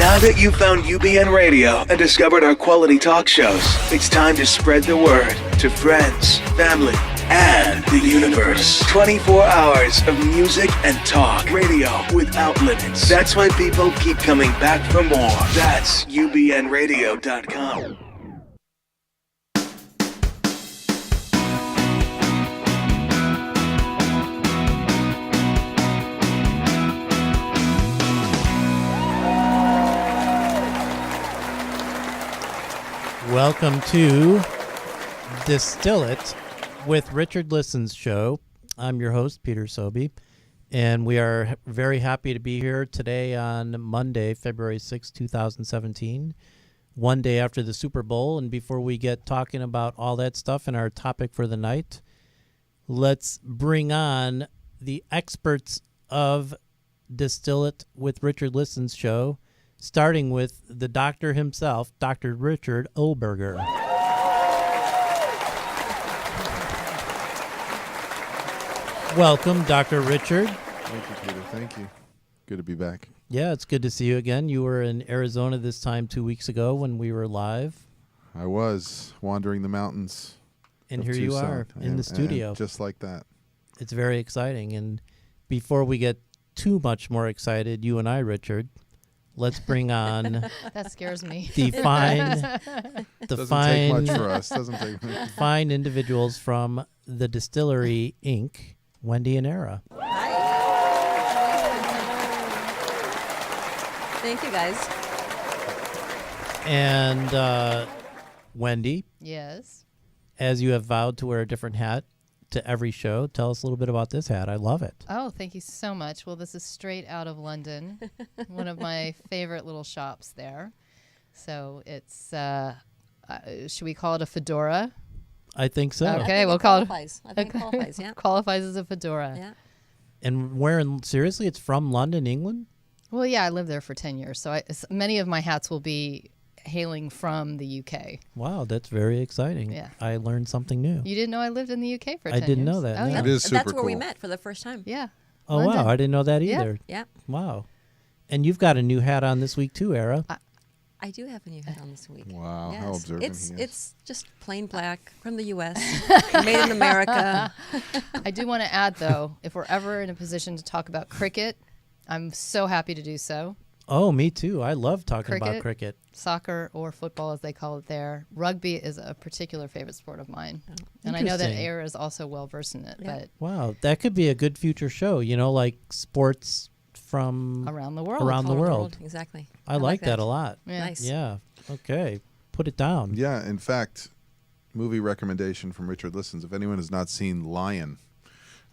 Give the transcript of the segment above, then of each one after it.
Now that you've found UBN Radio and discovered our quality talk shows, it's time to spread the word to friends, family, and the universe. 24 hours of music and talk. Radio without limits. That's why people keep coming back for more. That's ubnradio.com. Welcome to Distill It with RichardListens show. I'm your host, Peter Sobey, and we are very happy to be here today on Monday, February 6, 2017, one day after the Super Bowl. And before we get talking about all that stuff and our topic for the night, let's bring on the experts of Distill It with RichardListens show, starting with the doctor himself, Dr. Richard Oberger. Welcome, Dr. Richard. Thank you, Peter. Thank you. Good to be back. Yeah, it's good to see you again. You were in Arizona this time 2 weeks ago when we were live. I was wandering the mountains. And here you are in the studio. And just like that. It's very exciting. And before we get too much more excited, you and I, Richard, let's bring on that scares me. The Doesn't take much for us. Doesn't take much. Fine individuals from the Distillery Inc., Wendy and Eira. Hi. Thank you, guys. And Wendy, Yes. as you have vowed to wear a different hat to every show, tell us a little bit about this hat. I love it. Oh, thank you so much. Well, this is straight out of London, one of my favorite little shops there. So it's, should we call it a fedora? I think so. Okay, we'll call it. I think it qualifies, yeah. Qualifies as a fedora. Yeah. And seriously, it's from London, England? Well, yeah, I lived there for 10 years. So many of my hats will be hailing from the UK. Wow, that's very exciting. Yeah. I learned something new. You didn't know I lived in the UK for 10 I years? didn't know that. Oh, no. yeah. It is super That's where we cool. met for the first time. Yeah. Oh, London. wow, I didn't know that Yeah. either. Yeah. Wow. And you've got a new hat on this week too, Eira. I do have a new hat on this week. Wow, Yes. how observant he is. It's just plain black from the U.S., made in America. I do want to add, though, if we're ever in a position to talk about cricket, I'm so happy to do so. Oh, me too. I love talking about cricket. Soccer or football, as they call it there. Rugby is a particular favorite sport of mine. And I know that Interesting. Eira is also well-versed in it, Yeah. but Wow, that could be a good future show, like sports from around the world. Around the world. Exactly. I like that a lot. Yeah. Nice. Yeah. Okay. Put it down. Yeah, in fact, movie recommendation from Richard Listens. If anyone has not seen Lion,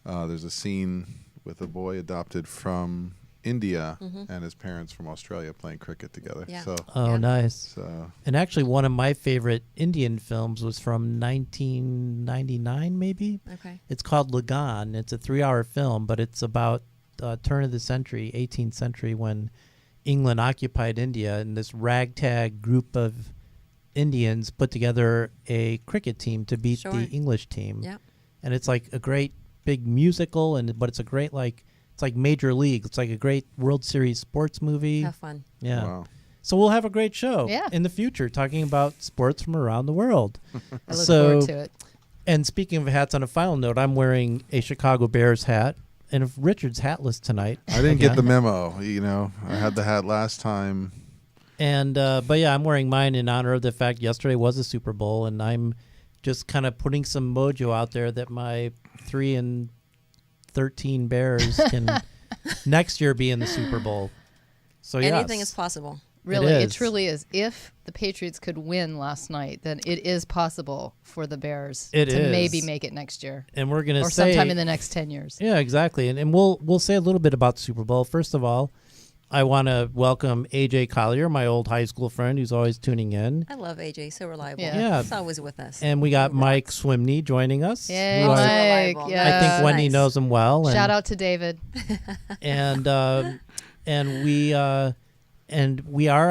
there's a scene with a boy adopted from India and his parents from Australia playing cricket together. Yeah. So, Oh, Yeah. nice. so And actually, one of my favorite Indian films was from 1999, maybe. Okay. It's called Lagan. It's a 3-hour film, but it's about turn of the century, 18th century, when England occupied India, and this ragtag group of Indians put together a cricket team to beat Sure. the English team. Yeah. And it's like a great big musical, but it's a great it's like Major League. It's like a great World Series sports movie. Have fun. Yeah. wow. So we'll have a great show Yeah. in the future talking about sports from around the world. I look So- forward to it. And speaking of hats, on a final note, I'm wearing a Chicago Bears hat. And if Richard's hatless tonight. I didn't get the again. memo. I had the hat last time. And but yeah, I'm wearing mine in honor of the fact yesterday was a Super Bowl, and I'm just kind of putting some mojo out there that my 3-13 Bears can next year be in the Super Bowl. So Anything yes. is possible. Really, is. it truly is. If the Patriots could win last night, then it is possible for the Bears It to is. maybe make it next year And we're gonna or say sometime in the next 10 years. Yeah, exactly. And we'll say a little bit about the Super Bowl. First of all, I want to welcome AJ Collier, my old high school friend who's always tuning in. I love AJ. So reliable. Yeah. Yeah. He's always with us. And we got Mike Swimney joining us. Yay, who Also Mike. reliable. Yeah. I think Wendy Nice. knows him well. And, Shout out to David. and we are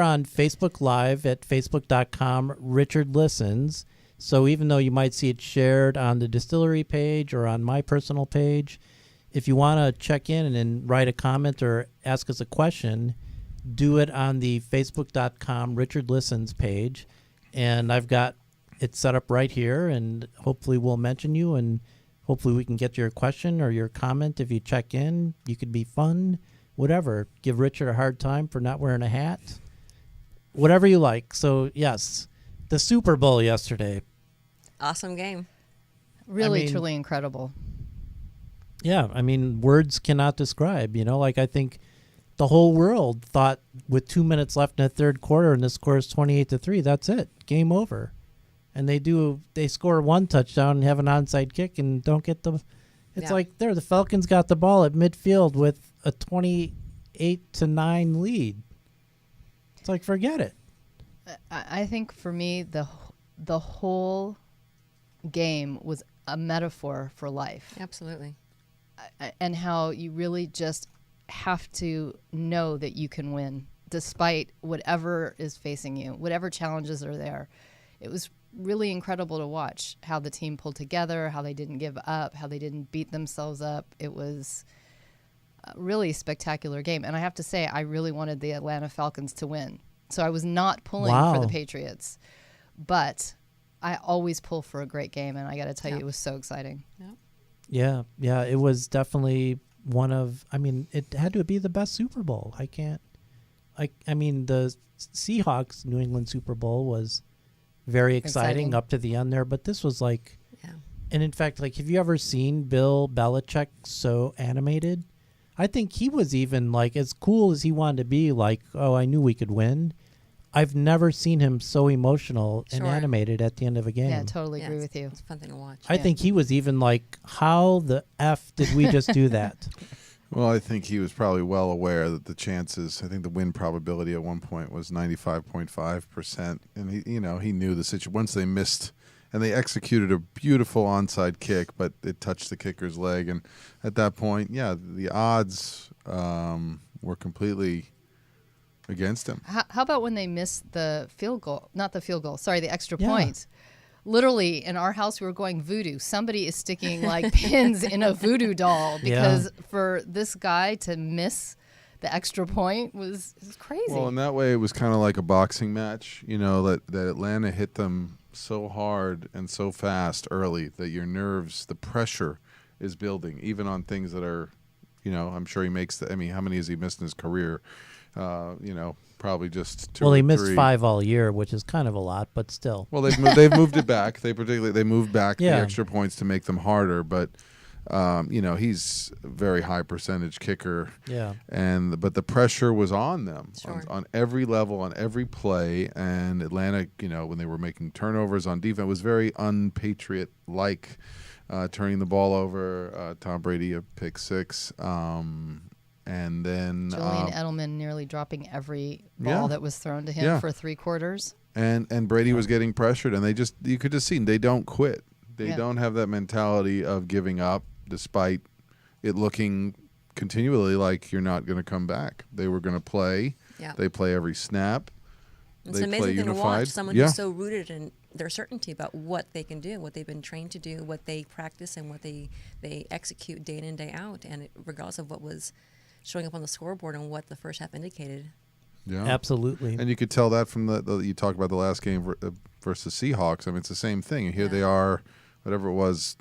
on Facebook Live at facebook.com RichardListens. So even though you might see it shared on the distillery page or on my personal page, if you want to check in and write a comment or ask us a question, do it on the facebook.com Richard Listens page. And I've got it set up right here, and hopefully we'll mention you, and hopefully we can get your question or your comment if you check in. You could be fun, whatever. Give Richard a hard time for not wearing a hat. Whatever you like. So, yes, the Super Bowl yesterday. Awesome game. Really, I mean, truly incredible. Yeah, I mean, words cannot describe, I think the whole world thought with 2 minutes left in the third quarter and the score is 28-3, that's it, game over. And they score one touchdown and have an onside kick and don't get the, it's like the Falcons got the ball at midfield with a 28-9 lead. It's like, forget it. I think for me, the whole game was a metaphor for life. Absolutely. And how you really just have to know that you can win despite whatever is facing you, whatever challenges are there. It was really incredible to watch how the team pulled together, how they didn't give up, how they didn't beat themselves up. It was a really spectacular game. And I have to say, I really wanted the Atlanta Falcons to win. So I was not pulling for the Patriots. But I always pull for a great game, and I got to tell you, it was so exciting. Yeah, it was definitely it had to be the best Super Bowl. I mean, the Seahawks New England Super Bowl was very exciting up to the end there, but this was and in fact, have you ever seen Bill Belichick so animated? I think he was even as cool as he wanted to be, I knew we could win. I've never seen him so emotional and animated at the end of a game. Yeah, totally agree with you. It's a fun thing to watch. I think he was even how the F did we just do that? Well, I think he was probably well aware that the chances, I think the win probability at one point was 95.5%. And he knew the situation. Once they missed, and they executed a beautiful onside kick, but it touched the kicker's leg. And at that point, the odds were completely against him. How about when they missed the field goal? Not the field goal. Sorry, the extra point. Literally, in our house, we were going voodoo. Somebody is sticking pins in a voodoo doll because for this guy to miss the extra point was crazy. Well, in that way, it was kind of like a boxing match. That Atlanta hit them so hard and so fast early that your nerves, the pressure is building, even on things that are, I'm sure he makes how many has he missed in his career? Probably just 2 or 3. Well, he missed 5 all year, which is kind of a lot, but still. Well, they've moved it back. They moved back the extra points to make them harder, but he's a very high percentage kicker. Yeah. But the pressure was on them on every level, on every play, and Atlanta, when they were making turnovers on defense, was very un-Patriot-like, turning the ball over. Tom Brady a pick 6. And then Julian Edelman nearly dropping every ball that was thrown to him for 3 quarters. And Brady was getting pressured, and you could just see they don't quit. They don't have that mentality of giving up, despite it looking continually like you're not going to come back. They were going to play. Yeah. They play every snap. It's an amazing thing to watch someone who's so rooted in their certainty about what they can do, what they've been trained to do, what they practice, and what they execute day in and day out, and regardless of what was showing up on the scoreboard and what the first half indicated. Yeah, absolutely. And you could tell that from you talk about the last game versus Seahawks. I mean, it's the same thing. And here they are, whatever it was,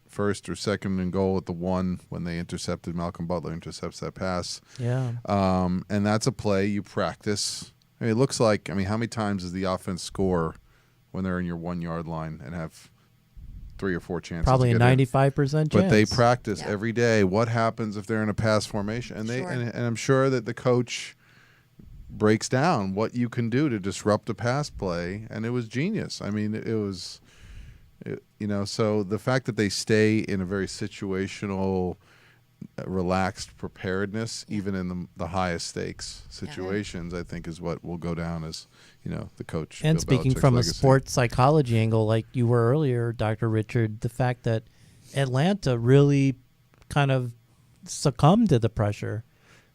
first or second and goal at the 1 when they intercepted. Malcolm Butler intercepts that pass. Yeah. And that's a play you practice. I mean, it looks like, how many times does the offense score when they're in your 1 yard line and have 3 or 4 chances? Probably a 95% chance. But they practice every day. What happens if they're in a pass formation? And and I'm sure that the coach breaks down what you can do to disrupt a pass play, and it was genius. I mean, it was, so the fact that they stay in a very situational, relaxed preparedness, even in the highest stakes situations, I think is what will go down as, the coach. And Bill speaking Belichick's from legacy. a sports psychology angle, like you were earlier, Dr. Richard, the fact that Atlanta really kind of succumbed to the pressure.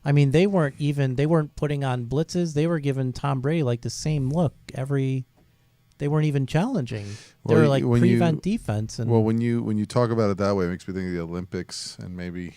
I mean, they weren't putting on blitzes. They were giving Tom Brady the same look they weren't even challenging. They were prevent defense. And when you talk about it that way, it makes me think of the Olympics and maybe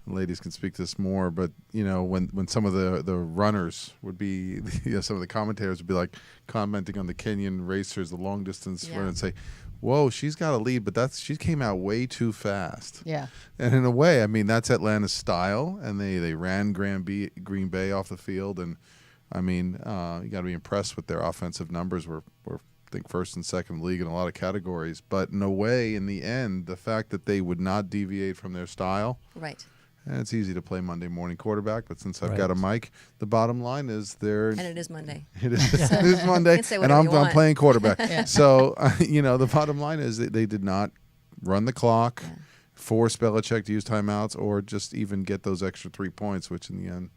ladies can speak to this more, but when some of the runners would be, some of the commentators would be like commenting on the Kenyan racers, the long distance runner, and say, "Whoa, she's got a lead, but she came out way too fast." Yeah. And in a way, I mean, that's Atlanta's style, and they ran Green Bay off the field, and I mean, you got to be impressed with their offensive numbers. We're I think first and second league in a lot of categories, but in a way, in the end, the fact that they would not deviate from their style. Right. And it's easy to play Monday morning quarterback, but since I've got a mic, the bottom line is and it is Monday. It is Monday, and I'm playing quarterback. So the bottom line is that they did not run the clock, force Belichick to use timeouts, or just even get those extra 3 points, which in the end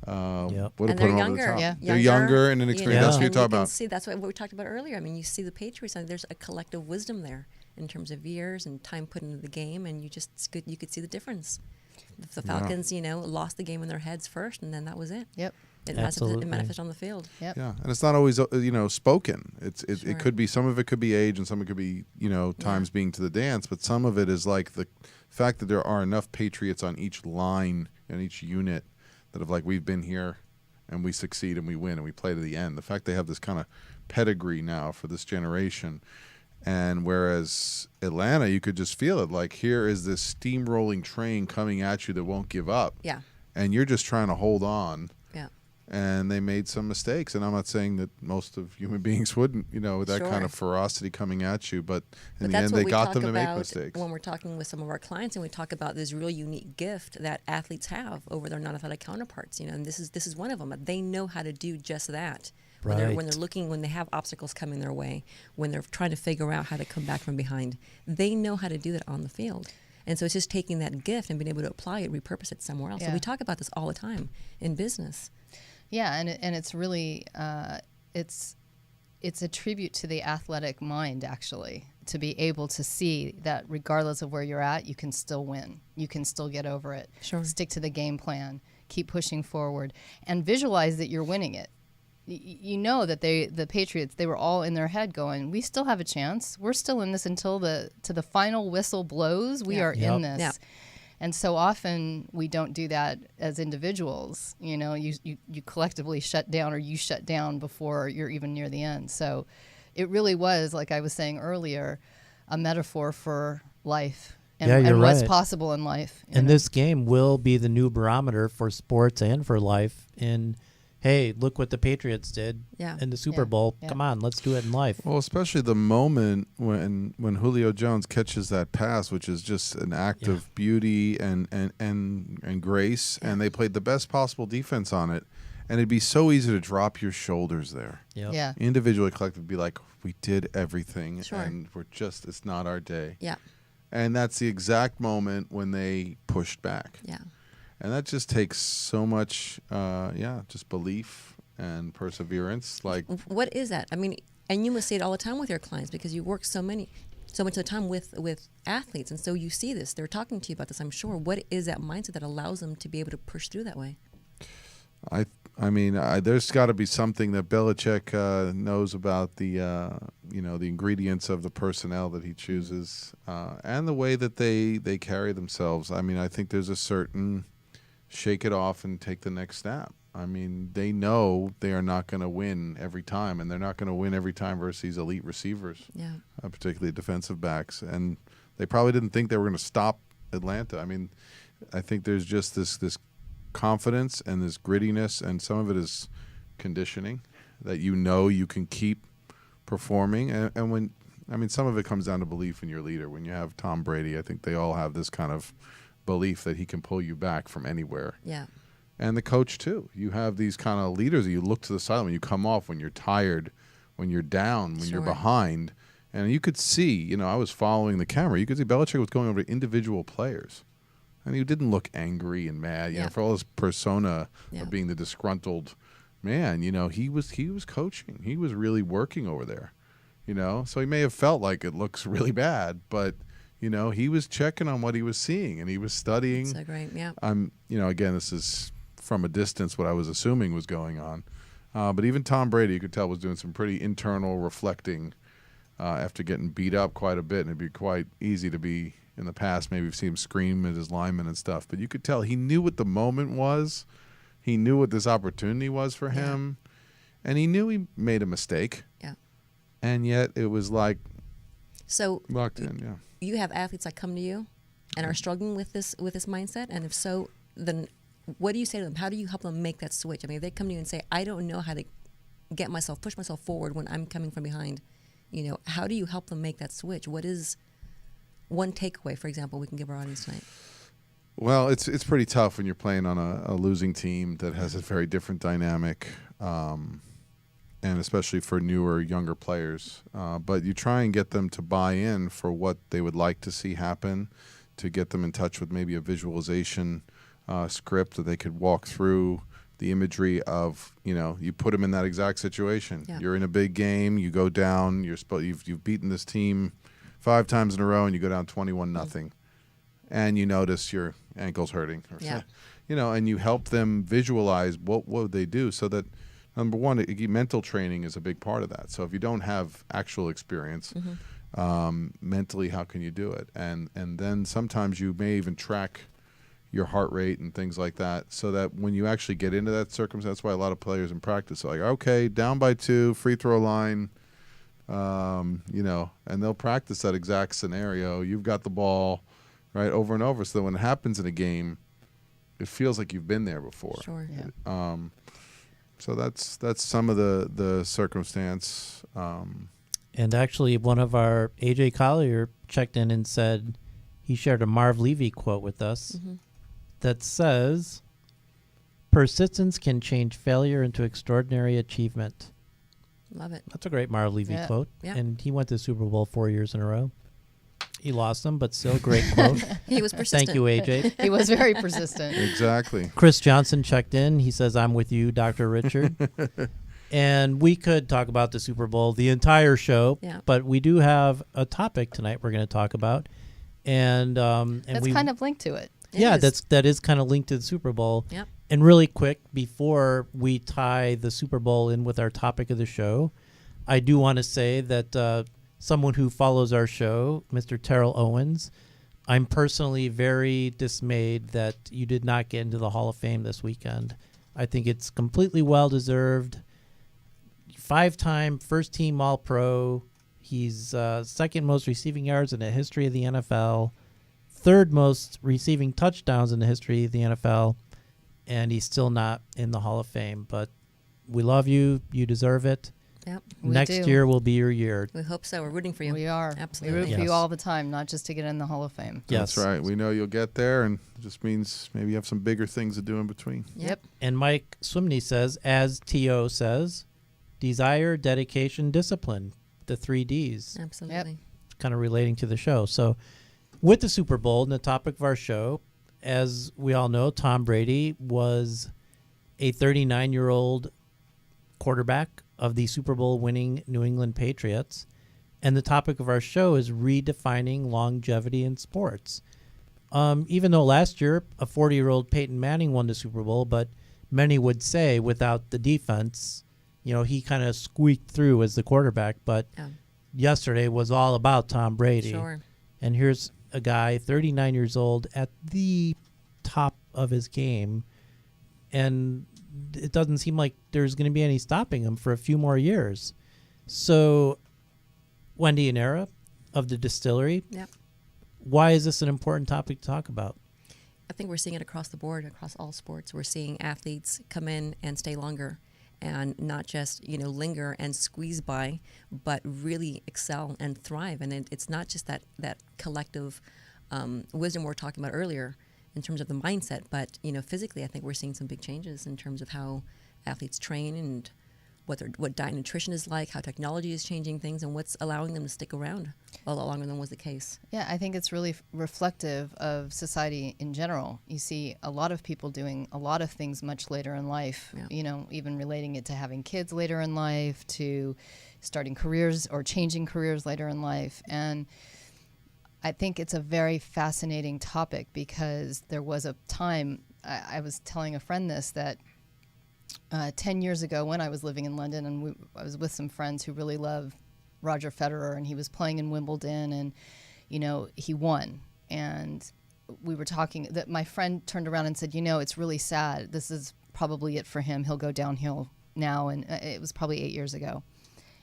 would have put them over the top. Yeah. They're younger and inexperienced. That's what you're talking about. See, that's what we talked about earlier. I mean, you see the Patriots, and there's a collective wisdom there in terms of years and time put into the game, and you could see the difference. The Falcons, lost the game in their heads first, and then that was it. Yep. It manifested on the field. Yep. Yeah, and it's not always spoken. It could be, some of it could be age, and some of it could be times being to the dance. But some of it is like the fact that there are enough Patriots on each line and each unit that have we've been here, and we succeed and we win and we play to the end. The fact they have this kind of pedigree now for this generation. And whereas Atlanta, you could just feel it. Here is this steamrolling train coming at you that won't give up. Yeah. And you're just trying to hold on. Yeah. And they made some mistakes. And I'm not saying that most of human beings wouldn't, with that kind of ferocity coming at you. But in the end, they got them to make mistakes. When we're talking with some of our clients, and we talk about this real unique gift that athletes have over their non-athletic counterparts, and this is one of them. They know how to do just that. When they have obstacles coming their way, when they're trying to figure out how to come back from behind, they know how to do that on the field. And so it's just taking that gift and being able to apply it, repurpose it somewhere else. Yeah. So we talk about this all the time in business. Yeah, and it's really it's a tribute to the athletic mind, actually, to be able to see that regardless of where you're at, you can still win. You can still get over it. Sure. Stick to the game plan. Keep pushing forward, and visualize that you're winning it. That the Patriots, they were all in their head going, we still have a chance. We're still in this until the final whistle blows. We are in this. Yeah. And so often we don't do that as individuals. You collectively shut down, or you shut down before you're even near the end. So it really was, like I was saying earlier, a metaphor for life and what's possible in life. And this game will be the new barometer for sports and for life. And hey, look what the Patriots did in the Super Bowl. Yeah. Come on, let's do it in life. Well, especially the moment when Julio Jones catches that pass, which is just an act of beauty and grace, and they played the best possible defense on it. And it'd be so easy to drop your shoulders there. Yep. Yeah. Individually, collectively, be like, we did everything, sure. and it's not our day. Yeah. And that's the exact moment when they pushed back. Yeah. And that just takes so much, just belief and perseverance. What is that? I mean, and you must see it all the time with your clients, because you work so much of the time with athletes, and so you see this. They're talking to you about this, I'm sure. What is that mindset that allows them to be able to push through that way? I mean, there's got to be something that Belichick knows about the ingredients of the personnel that he chooses, and the way that they carry themselves. I mean, I think there's a certain shake it off and take the next step. I mean, they know they are not going to win every time, and they're not going to win every time versus these elite receivers, particularly defensive backs. And they probably didn't think they were going to stop Atlanta. I mean, I think there's just this confidence and this grittiness, and some of it is conditioning, that you can keep performing. And some of it comes down to belief in your leader. When you have Tom Brady, I think they all have this kind of belief that he can pull you back from anywhere. Yeah. And the coach too. You have these kind of leaders that you look to the side when you come off, when you're tired, when you're down, when you're behind. And you could see, I was following the camera. You could see Belichick was going over to individual players. And he didn't look angry and mad, for all his persona of being the disgruntled man. He was coaching. He was really working over there. So he may have felt like it looks really bad, but he was checking on what he was seeing, and he was studying. So great, yeah. Again, this is from a distance what I was assuming was going on. But even Tom Brady, you could tell, was doing some pretty internal reflecting after getting beat up quite a bit, and it'd be quite easy to be in the past. Maybe we've seen him scream at his linemen and stuff, but you could tell he knew what the moment was. He knew what this opportunity was for him, and he knew he made a mistake. Yeah. And yet it was like locked in. Yeah. You have athletes that come to you and are struggling with this mindset, and if so, then what do you say to them? How do you help them make that switch? I mean, if they come to you and say, "I don't know how to push myself forward when I'm coming from behind," how do you help them make that switch? What is one takeaway, for example, we can give our audience tonight? Well, it's pretty tough when you're playing on a losing team that has a very different dynamic, and especially for newer, younger players. But you try and get them to buy in for what they would like to see happen, to get them in touch with maybe a visualization script that they could walk through the imagery of, you put them in that exact situation. Yeah. You're in a big game, you go down, you've beaten this team 5 times in a row, and you go down 21-0. And you notice your ankle's hurting, and you help them visualize what would they do, so that number one, mental training is a big part of that. So if you don't have actual experience, mentally, how can you do it? And then sometimes you may even track your heart rate and things like that, so that when you actually get into that circumstance, that's why a lot of players in practice are like, okay, down by 2, free throw line, and they'll practice that exact scenario. You've got the ball. Right, over and over, so that when it happens in a game, it feels like you've been there before. Sure. Yeah. So that's some of the circumstance. And actually, one of our AJ Collier checked in and said he shared a Marv Levy quote with us that says, "Persistence can change failure into extraordinary achievement." Love it. That's a great Marv Levy quote. Yeah. And he went to the Super Bowl 4 years in a row. He lost them, but still great quote. He was persistent. Thank you, AJ. He was very persistent. Exactly. Chris Johnson checked in. He says, "I'm with you, Dr. Richard." And we could talk about the Super Bowl the entire show, but we do have a topic tonight we're going to talk about. And that's kind of linked to it. That is kind of linked to the Super Bowl. Yep. And really quick, before we tie the Super Bowl in with our topic of the show, I do want to say that someone who follows our show, Mr. Terrell Owens, I'm personally very dismayed that you did not get into the Hall of Fame this weekend. I think it's completely well-deserved. 5-time first-team All-Pro. He's second most receiving yards in the history of the NFL, third most receiving touchdowns in the history of the NFL, and he's still not in the Hall of Fame. But we love you. You deserve it. Yep. Next year will be your year. We hope so. We're rooting for you. We are. Absolutely. We root for you all the time, not just to get in the Hall of Fame. Yes. That's right. We know you'll get there, and it just means maybe you have some bigger things to do in between. Yep. And Mike Swimney says, as T.O. says, desire, dedication, discipline, the 3 Ds. Absolutely. Yep. Kind of relating to the show. So with the Super Bowl and the topic of our show, as we all know, Tom Brady was a 39-year-old quarterback of the Super Bowl winning New England Patriots. And the topic of our show is redefining longevity in sports. Even though last year a 40-year-old Peyton Manning won the Super Bowl, but many would say without the defense, he kind of squeaked through as the quarterback. But yesterday was all about Tom Brady. Sure. And here's a guy, 39 years old, at the top of his game. And it doesn't seem like there's going to be any stopping him for a few more years. So, Wendy and Eira of the Distillery, why is this an important topic to talk about? I think we're seeing it across the board, across all sports. We're seeing athletes come in and stay longer, and not just linger and squeeze by, but really excel and thrive. And it's not just that collective wisdom we were talking about earlier, in terms of the mindset, but physically, I think we're seeing some big changes in terms of how athletes train and what diet and nutrition is like, how technology is changing things, and what's allowing them to stick around a lot longer than was the case. Yeah, I think it's really reflective of society in general. You see a lot of people doing a lot of things much later in life, even relating it to having kids later in life, to starting careers or changing careers later in life. And I think it's a very fascinating topic, because there was a time, I was telling a friend this, that 10 years ago when I was living in London, and I was with some friends who really love Roger Federer, and he was playing in Wimbledon, and he won. and we were talking that my friend turned around and said, it's really sad. This is probably it for him. He'll go downhill now. And it was probably 8 years ago.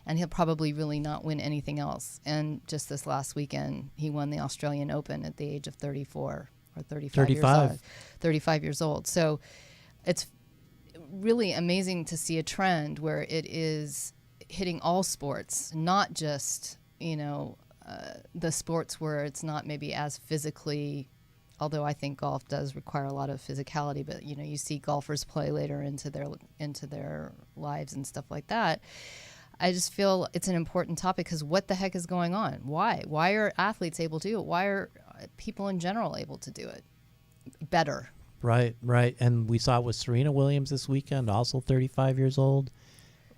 And he'll probably really not win anything else. And just this last weekend, he won the Australian Open at the age of 34 or 35 years old. So it's really amazing to see a trend where it is hitting all sports, not just, the sports where it's not maybe as physically, although I think golf does require a lot of physicality, but you see golfers play later into their lives and stuff like that. I just feel it's an important topic because what the heck is going on? Why? Why are athletes able to do it? Why are people in general able to do it better? Right. And we saw it with Serena Williams this weekend, also 35 years old.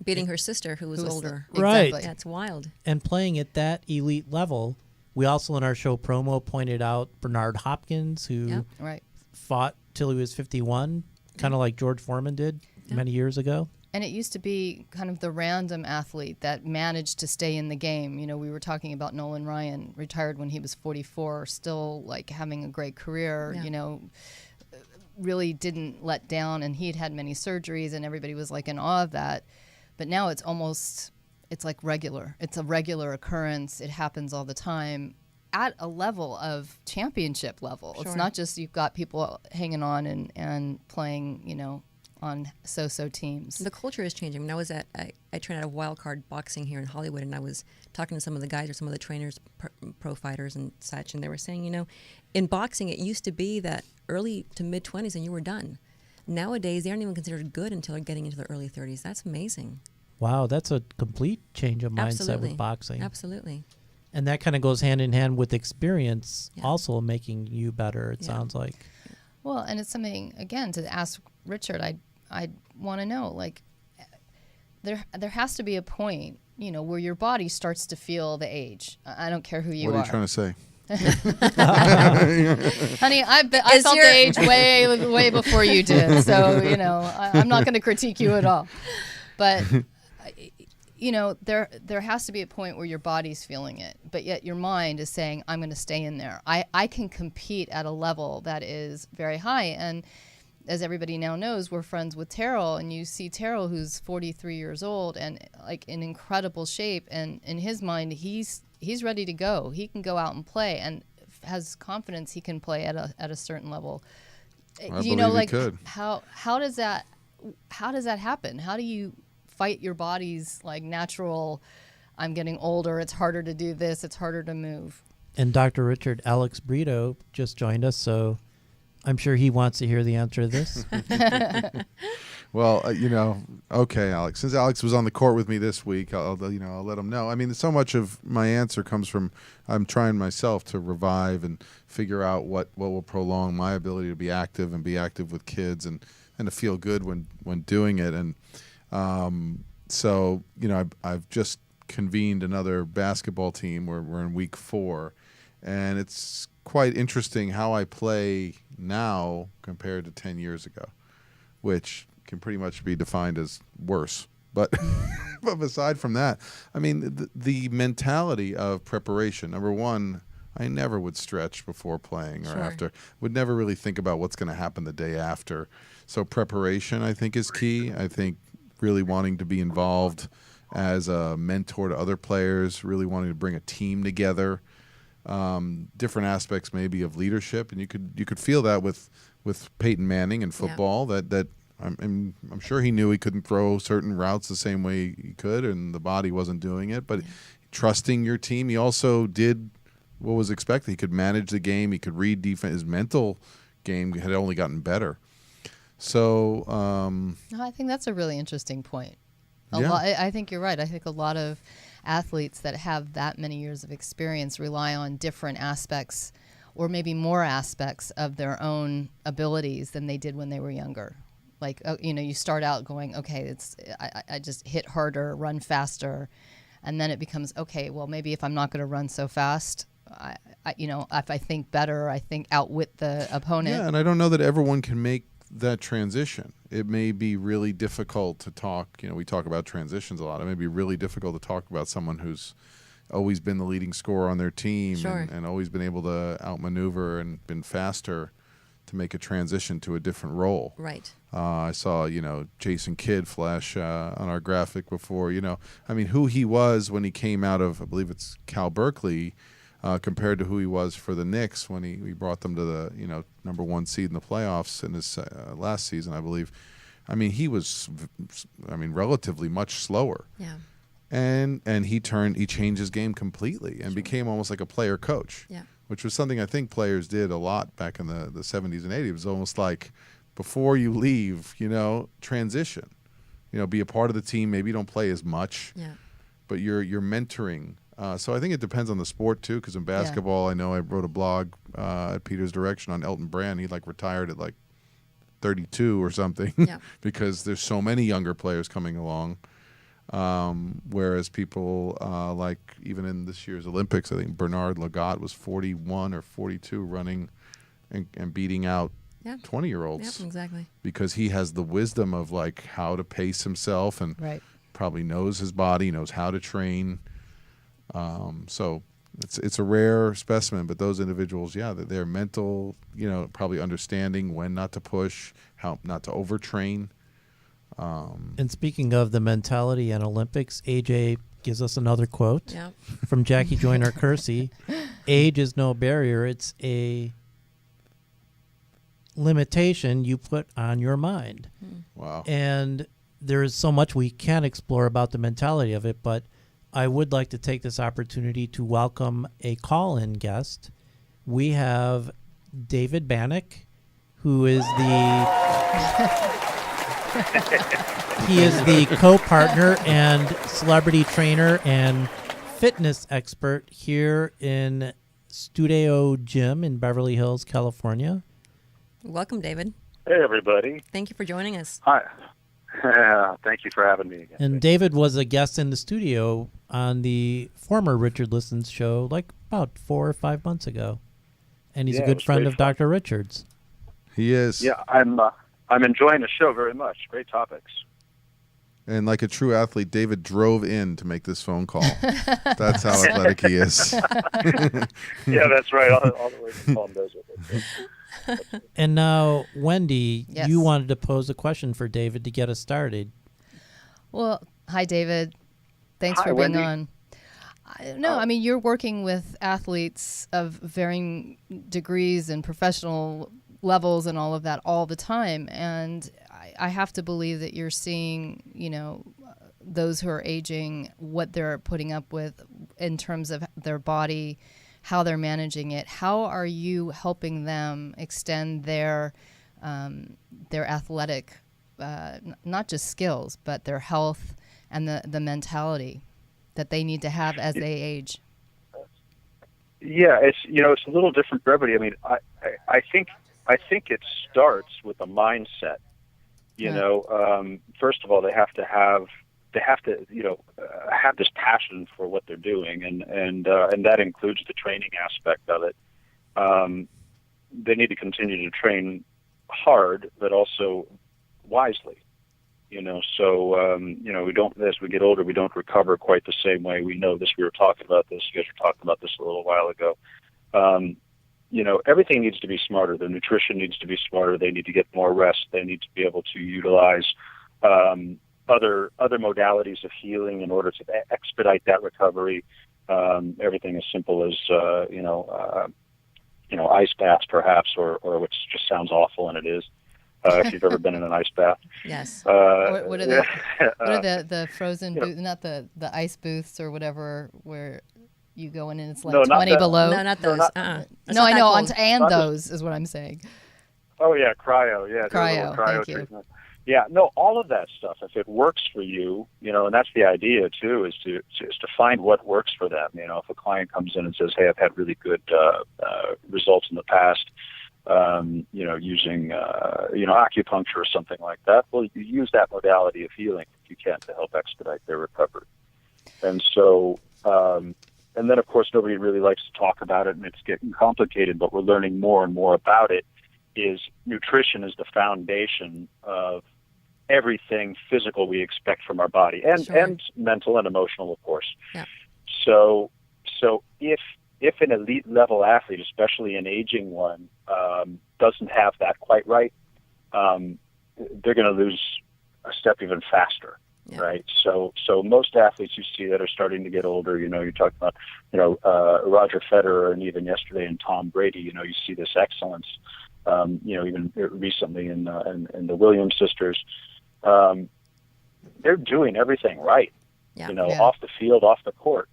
Beating her sister, who was older. Right. Exactly. That's wild. And playing at that elite level. We also in our show promo pointed out Bernard Hopkins, who fought till he was 51, kind of like George Foreman did many years ago. And it used to be kind of the random athlete that managed to stay in the game. We were talking about Nolan Ryan, retired when he was 44, still like having a great career, really didn't let down. And he'd had many surgeries and everybody was like in awe of that. But now it's like regular. It's a regular occurrence. It happens all the time at a level of championship level. Sure. It's not just you've got people hanging on and playing, on so-so teams. The culture is changing. When I was I trained at a wild card boxing here in Hollywood, and I was talking to some of the guys or some of the trainers, pro fighters and such, and they were saying, in boxing it used to be that early to mid-20s and you were done. Nowadays they aren't even considered good until they're getting into their early 30s. That's amazing. Wow, that's a complete change of mindset with boxing. Absolutely. And that kind of goes hand in hand with experience also making you better, it sounds like. Well, and it's something, again, to ask Richard, I want to know, like, there has to be a point, where your body starts to feel the age. I don't care who you are. What are you trying to say? Honey, I felt the age way before you did, so I'm not going to critique you at all. But there has to be a point where your body's feeling it, but yet your mind is saying, I'm going to stay in there. I can compete at a level that is very high. And as everybody now knows, we're friends with Terrell, and you see Terrell, who's 43 years old and like in incredible shape, and in his mind he's ready to go. He can go out and play and has confidence he can play at a certain level. I believe he could. How does that happen? How do you fight your body's like natural, I'm getting older, it's harder to do this, it's harder to move? And Dr. Richard Alex Brito just joined us, so I'm sure he wants to hear the answer to this. Well, okay, Alex. Since Alex was on the court with me this week, I'll let him know. I mean, so much of my answer comes from I'm trying myself to revive and figure out what will prolong my ability to be active and be active with kids and to feel good when doing it. And so I've just convened another basketball team. We're in week 4, and it's quite interesting how I play now compared to 10 years ago, which can pretty much be defined as worse. But but aside from that, I mean, the mentality of preparation. Number one, I never would stretch before playing or after. Would never really think about what's going to happen the day after. So preparation, I think, is key. I think really wanting to be involved as a mentor to other players, really wanting to bring a team together. Different aspects maybe of leadership, and you could feel that with Peyton Manning in football. That I'm sure he knew he couldn't throw certain routes the same way he could, and the body wasn't doing it. But trusting your team, he also did what was expected. He could manage the game. He could read defense. His mental game had only gotten better. So I think that's a really interesting point. I think you're right. I think a lot of athletes that have that many years of experience rely on different aspects or maybe more aspects of their own abilities than they did when they were younger. Like, you start out going, okay, I just hit harder, run faster. And then it becomes, okay, well, maybe if I'm not going to run so fast, if I think better, I think outwit the opponent. Yeah, and I don't know that everyone can make that transition. It may be really difficult to talk, we talk about transitions a lot. It may be really difficult to talk about someone who's, always been the leading scorer on their team Sure. and always been able to outmaneuver and been faster to make a transition to a different role. Right. I saw, Jason Kidd flash on our graphic before, who he was when he came out of, I believe it's Cal Berkeley, compared to who he was for the Knicks when he brought them to the, number one seed in the playoffs in his last season, I believe. He was, relatively much slower. Yeah. And he changed his game completely and became almost like a player coach. Yeah. Which was something I think players did a lot back in the 70s and 80s. It was almost like before you leave, transition. Be a part of the team. Maybe you don't play as much, but you're mentoring. So I think it depends on the sport, too, because in basketball, I know I wrote a blog at Peter's direction on Elton Brand. He retired at 32 or something because there's so many younger players coming along. Whereas people even in this year's Olympics, I think Bernard Lagat was 41 or 42 running and beating out 20-year-olds. Yeah, exactly. Because he has the wisdom of how to pace himself and probably knows his body, knows how to train. So it's a rare specimen, but those individuals, they're mental, probably understanding when not to push, how not to overtrain. And speaking of the mentality and Olympics, AJ gives us another quote from Jackie Joyner Kersey. Age is no barrier. It's a limitation you put on your mind. Wow. And there is so much we can explore about the mentality of it, but I would like to take this opportunity to welcome a call-in guest. We have David Bannick, who is he is the co-partner and celebrity trainer and fitness expert here in Studio Gym in Beverly Hills, California. Welcome, David. Hey, everybody. Thank you for joining us. Hi. Thank you for having me again. And David was a guest in the studio on the former Richard Listens show about 4 or 5 months ago. And he's a good friend of Dr. Richard's. He is. Yeah, I'm enjoying the show very much. Great topics. And like a true athlete, David drove in to make this phone call. That's how athletic he is. Yeah, that's right. All the way to Palm Desert. And now, Wendy, you wanted to pose a question for David to get us started. Well, hi, David. Thanks for being on. You're working with athletes of varying degrees and professional levels and all of that all the time. And I have to believe that you're seeing, those who are aging, what they're putting up with in terms of their body, how they're managing it. How are you helping them extend their athletic, not just skills, but their health and the mentality that they need to have as they age? Yeah, it's a little different for everybody. I think it starts with a mindset. First of all, they have to have this passion for what they're doing, and that includes the training aspect of it. They need to continue to train hard, but also wisely. We don't, as we get older, we don't recover quite the same way. We know this. We were talking about this. You guys were talking about this a little while ago. Everything needs to be smarter. The nutrition needs to be smarter. They need to get more rest. They need to be able to utilize other modalities of healing in order to expedite that recovery. Everything as simple as ice baths, perhaps, or which just sounds awful, and it is. If you've ever been in an ice bath. Yes. What are the frozen booths, not the ice booths or whatever, where you go in and it's 20 below? No, not those. No, I know. Those is what I'm saying. Oh, yeah, cryo. Yeah, cryo. Thank treatment. You. Yeah, no, all of that stuff, if it works for you, and that's the idea, too, is to find what works for them. If a client comes in and says, hey, I've had really good results in the past, using, acupuncture or something like that, well, you use that modality of healing if you can to help expedite their recovery. And so, and then, of course, nobody really likes to talk about it, and it's getting complicated, but we're learning more and more about it, is nutrition is the foundation of everything physical we expect from our body, and mental and emotional, of course. Yeah. So if an elite level athlete, especially an aging one, doesn't have that quite right, they're going to lose a step even faster. Yeah. Right. So most athletes you see that are starting to get older, you're talking about, Roger Federer, and even yesterday in Tom Brady, you see this excellence, even recently in the Williams sisters, they're doing everything right, off the field, off the court.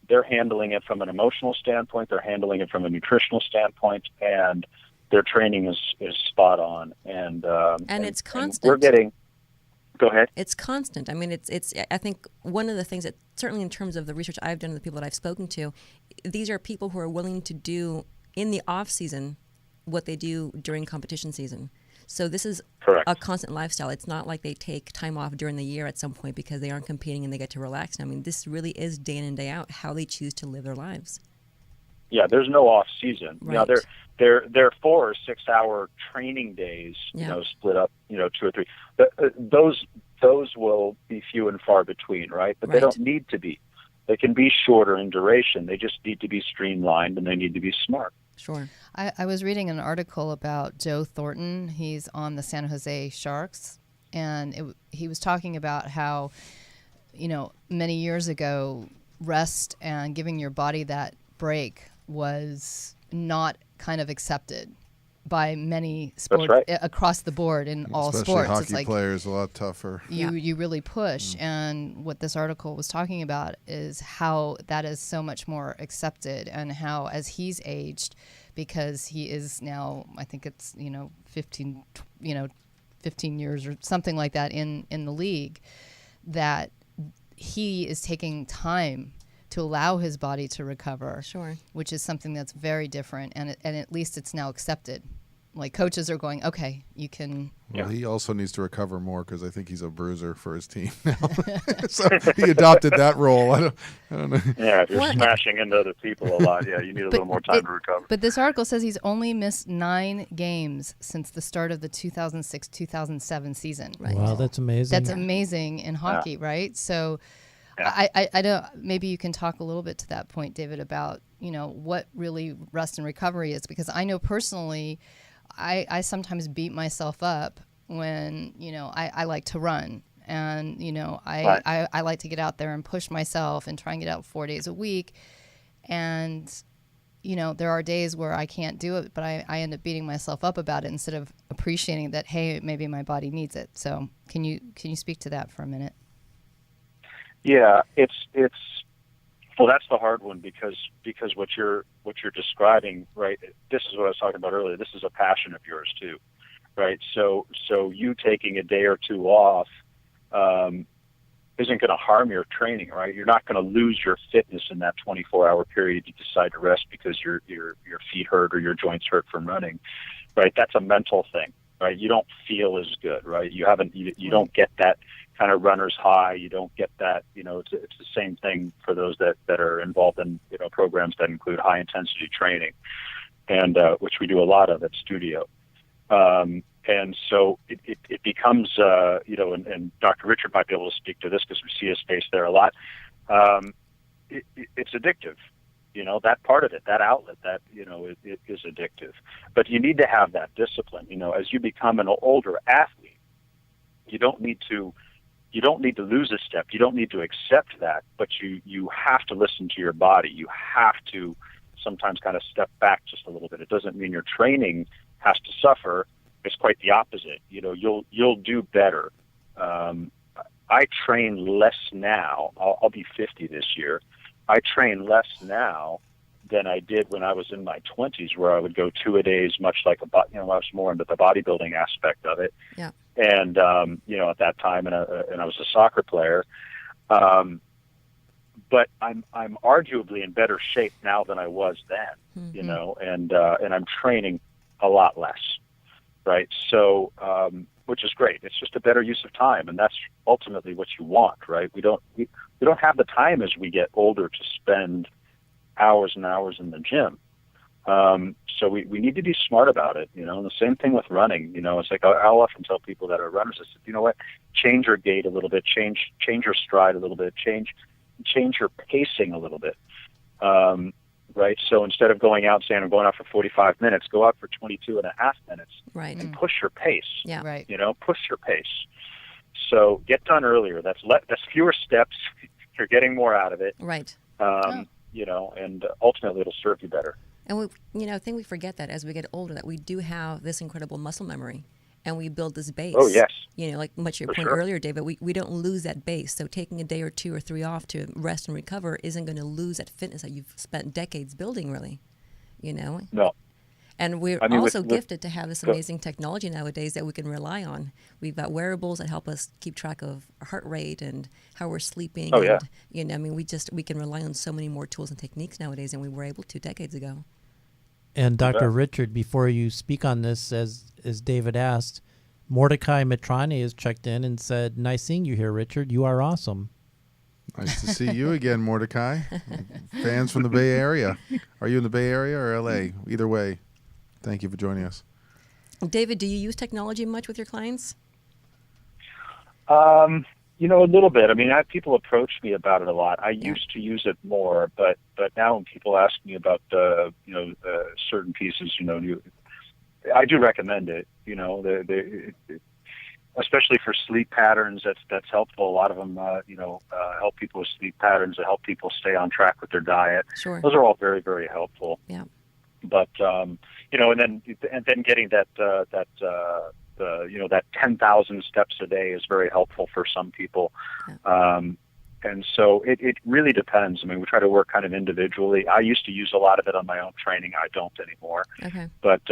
They're handling it from an emotional standpoint. They're handling it from a nutritional standpoint, and their training is spot on. And it's constant. And we're getting. Go ahead. It's constant. I mean, it's. I think one of the things that certainly in terms of the research I've done and the people that I've spoken to, these are people who are willing to do in the off season what they do during competition season. So this is correct. A constant lifestyle. It's not like they take time off during the year at some point because they aren't competing and they get to relax. I mean, this really is day in and day out how they choose to live their lives. Yeah, there's no off season. Right. They're 4 or 6 hour training days, split up, 2 or 3. Those will be few and far between, right? But They don't need to be. They can be shorter in duration. They just need to be streamlined, and they need to be smart. Sure. I was reading an article about Joe Thornton. He's on the San Jose Sharks, and he was talking about how, many years ago, rest and giving your body that break was not kind of accepted by many sports across the board in all sports. Especially it's hockey players, a lot tougher. You really push. And what this article was talking about is how that is so much more accepted, and how as he's aged, because he is now, I think it's 15 years or something like that in the league, that he is taking time to allow his body to recover. Sure. Which is something that's very different, and at least it's now accepted. Like, coaches are going, okay, you can. Well, he also needs to recover more because I think he's a bruiser for his team now. So he adopted that role. I don't know. Yeah, if you're smashing into other people a lot, you need a little more time to recover. But this article says he's only missed 9 games since the start of the 2006-2007 season. Right. Wow, that's amazing. That's amazing in hockey, right? So. Yeah. I don't. Maybe you can talk a little bit to that point, David, about what really rest and recovery is, because I know personally, I sometimes beat myself up when I like to run, and I like to get out there and push myself and try and get out 4 days a week, and there are days where I can't do it, but I end up beating myself up about it instead of appreciating that, hey, maybe my body needs it. So can you speak to that for a minute? Yeah, it's well, that's the hard one because what you're describing, right? This is what I was talking about earlier. This is a passion of yours too, right? So you taking a day or two off isn't going to harm your training, right? You're not going to lose your fitness in that 24-hour period you decide to rest because your feet hurt or your joints hurt from running, right? That's a mental thing, right? You don't feel as good, right? You don't get that kind of runner's high. You don't get that, it's the same thing for those that are involved in, programs that include high intensity training, and which we do a lot of at Studio. And so it becomes, and Dr. Richard might be able to speak to this because we see his face there a lot. It's addictive. That part of it, that outlet, that, it is addictive. But you need to have that discipline. As you become an older athlete, you don't need to lose a step. You don't need to accept that, but you have to listen to your body. You have to sometimes kind of step back just a little bit. It doesn't mean your training has to suffer. It's quite the opposite. You'll do better. I train less now. I'll be 50 this year. I train less now than I did when I was in my 20s, where I would go 2-a-days, much like I was more into the bodybuilding aspect of it. Yeah. And at that time, and I was a soccer player. But I'm arguably in better shape now than I was then. Mm-hmm. And I'm training a lot less, right? So, which is great. It's just a better use of time, and that's ultimately what you want, right? We don't have the time as we get older to spend hours and hours in the gym. So we need to be smart about it, and the same thing with running. It's like I'll often tell people that are runners, I said, change your gait a little bit, change your stride a little bit, change your pacing a little bit. Right? So instead of going out saying, I'm going out for 45 minutes, go out for 22 and a half minutes. Right. And push your pace. Yeah. Right. Push your pace. So get done earlier. That's fewer steps. You're getting more out of it. Right. And ultimately it'll serve you better. And I think we forget that as we get older, that we do have this incredible muscle memory, and we build this base. Oh, yes. Like much your For point sure. earlier, David, we don't lose that base. So taking a day or 2 or 3 off to rest and recover isn't going to lose that fitness that you've spent decades building, really. No. And we're also gifted to have this amazing technology nowadays that we can rely on. We've got wearables that help us keep track of our heart rate and how we're sleeping. Oh, yeah. And, we can rely on so many more tools and techniques nowadays than we were able to decades ago. And Dr. Richard, before you speak on this, as David asked, Mordecai Mitrani has checked in and said, nice seeing you here, Richard. You are awesome. Nice to see you again, Mordecai. Fans from the Bay Area. Are you in the Bay Area or L.A.? Either way, thank you for joining us. David, do you use technology much with your clients? A little bit. I mean, people approach me about it a lot. I used to use it more, but now when people ask me about certain pieces, I do recommend it. Especially for sleep patterns, that's helpful. A lot of them, help people with sleep patterns, to help people stay on track with their diet. Sure. Those are all very, very helpful. Yeah. But and then getting that 10,000 steps a day is very helpful for some people. Yeah. And so it really depends. I mean, we try to work kind of individually. I used to use a lot of it on my own training. I don't anymore. Okay. But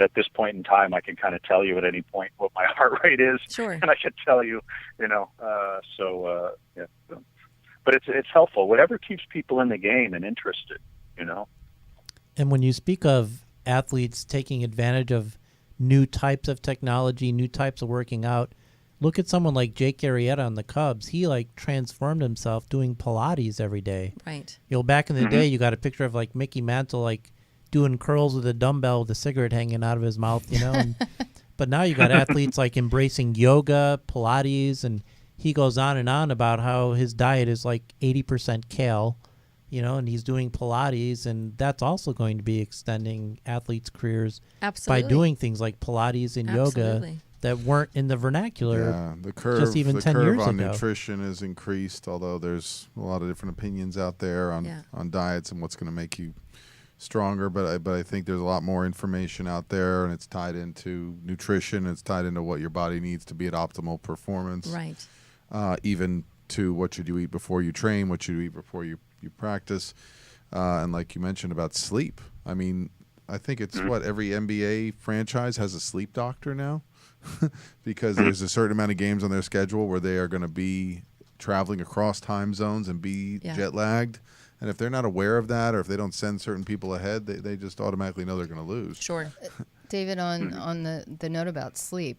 at this point in time, I can kind of tell you at any point what my heart rate is. Sure. And I can tell you, But it's helpful. Whatever keeps people in the game and interested, And when you speak of athletes taking advantage of new types of technology, new types of working out, look at someone like Jake Arrieta on the Cubs. He transformed himself doing Pilates every day. Right. Back in the day, you got a picture of Mickey Mantle doing curls with a dumbbell with a cigarette hanging out of his mouth, but now you got athletes embracing yoga, Pilates, and he goes on and on about how his diet is 80% kale, and he's doing Pilates, and that's also going to be extending athletes' careers. Absolutely. By doing things like Pilates and yoga that weren't in the vernacular. Yeah, the curve, just even 10 years on ago. nutrition is increased, although there's a lot of different opinions out there on diets and what's going to make you stronger, but I think there's a lot more information out there, and it's tied into nutrition. It's tied into what your body needs to be at optimal performance. Right. Even to what should you eat before you train, what should you eat before you practice, and like you mentioned about sleep. I mean, I think it's every NBA franchise has a sleep doctor now, because there's a certain amount of games on their schedule where they are going to be traveling across time zones and be jet lagged. And if they're not aware of that, or if they don't send certain people ahead, they just automatically know they're going to lose. Sure. David, on the note about sleep,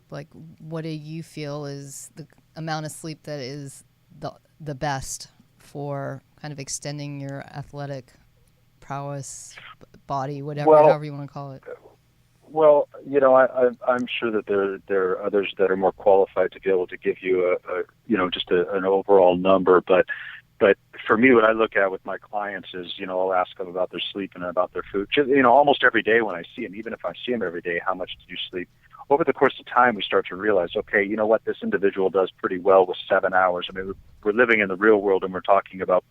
what do you feel is the amount of sleep that is the best for kind of extending your athletic prowess, body, however you want to call it? Well, I'm sure that there are others that are more qualified to be able to give you an overall number, but for me, what I look at with my clients is, I'll ask them about their sleep and about their food. Almost every day when I see them, even if I see them every day, how much do you sleep? Over the course of time, we start to realize, okay, you know what, this individual does pretty well with 7 hours. I mean, we're living in the real world, and we're talking about,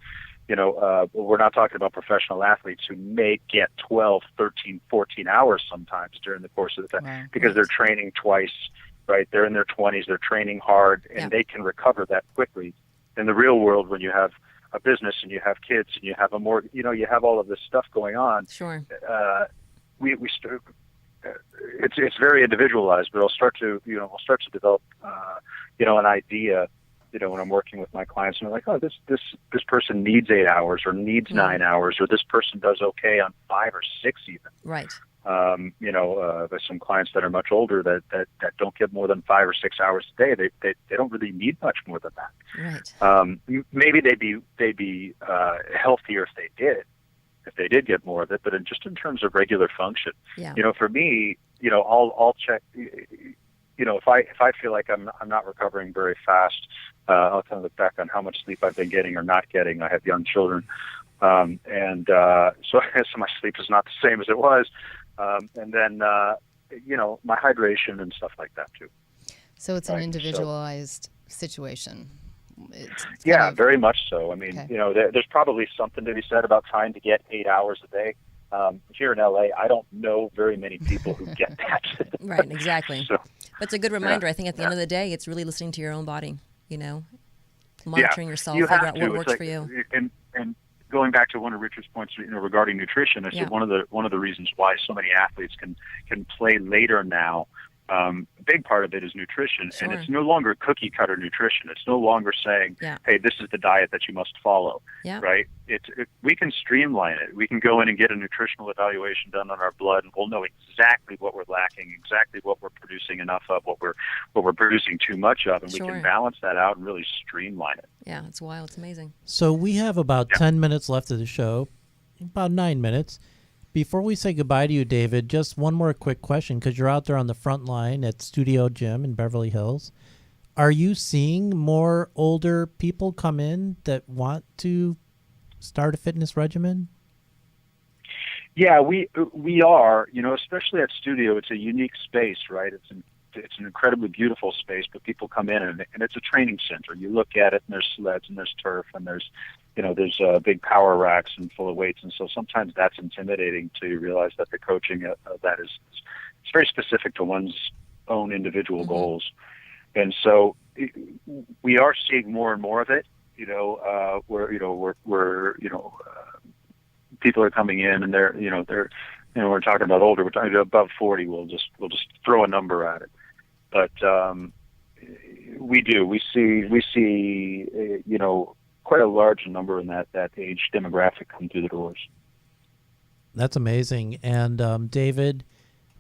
we're not talking about professional athletes who may get 12, 13, 14 hours sometimes during the course of the time because they're training twice, right? They're in their 20s, they're training hard, and they can recover that quickly. In the real world, when you have a business and you have kids and you have you have all of this stuff going on. Sure. It's very individualized, but I'll start to develop, an idea, when I'm working with my clients, and I'm like, oh, this person needs 8 hours or needs 9 hours, or this person does okay on 5 or 6 even. Right. There's some clients that are much older that don't get more than 5 or 6 hours a day. They don't really need much more than that. Right. Maybe they'd be healthier if they did get more of it, but just in terms of regular function, for me, I'll check. if I feel like I'm not recovering very fast, I'll kind of look back on how much sleep I've been getting or not getting. I have young children, so my sleep is not the same as it was, and then my hydration and stuff like that too. So it's an individualized situation. Very much so. I mean, there's probably something to be said about trying to get 8 hours a day. Here in LA, I don't know very many people who get that. Right, exactly. But it's a good reminder. I think at the end of the day, it's really listening to your own body, monitoring yourself, figure out what works for you. And going back to one of Richard's points, regarding nutrition, I said one of the reasons why so many athletes can play later now. A big part of it is nutrition, and it's no longer cookie cutter nutrition. It's no longer saying, "Hey, this is the diet that you must follow." Right? We can streamline it. We can go in and get a nutritional evaluation done on our blood, and we'll know exactly what we're lacking, exactly what we're producing enough of, what we're producing too much of, and we can balance that out and really streamline it. Yeah, it's wild. It's amazing. So we have about 10 minutes left of the show, about 9 minutes. Before we say goodbye to you, David, just one more quick question, because you're out there on the front line at Studio Gym in Beverly Hills. Are you seeing more older people come in that want to start a fitness regimen? Yeah, we are. Especially at Studio, it's a unique space, right? It's an incredibly beautiful space, but people come in and it's a training center. You look at it, and there's sleds and there's turf and there's big power racks and full of weights, and so sometimes that's intimidating to realize that the coaching of that is it's very specific to one's own individual goals, and so we are seeing more and more of it. People are coming in and they're we're talking about older, we're talking about above 40. We'll just throw a number at it, but we see quite a large number in that age demographic come through the doors. That's amazing. And David,